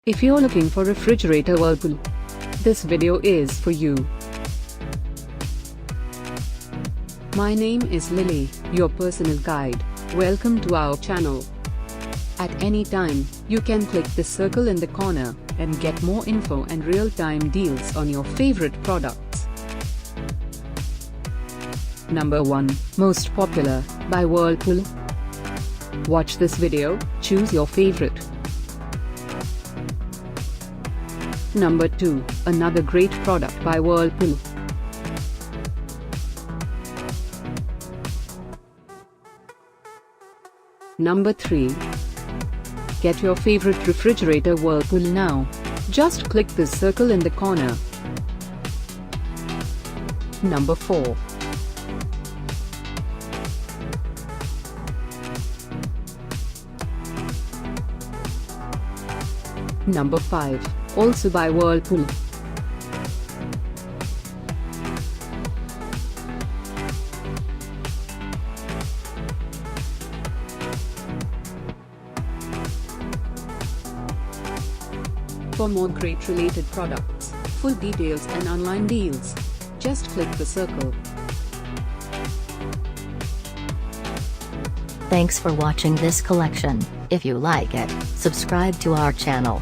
If you're looking for Refrigerator Whirlpool, this video is for you. My name is Lily, your personal guide. Welcome to our channel. At any time, you can click the circle in the corner and get more info and real-time deals on your favorite products. Number 1, Most Popular, by Whirlpool. Watch this video, choose your favorite. Number 2, another great product by Whirlpool. Number 3. Get your favorite refrigerator Whirlpool now. Just click the circle in the corner. Number 4. Number 5, also by Whirlpool. For more great related products, full details and online deals, just click the circle. Thanks for watching this collection. If you like it, subscribe to our channel.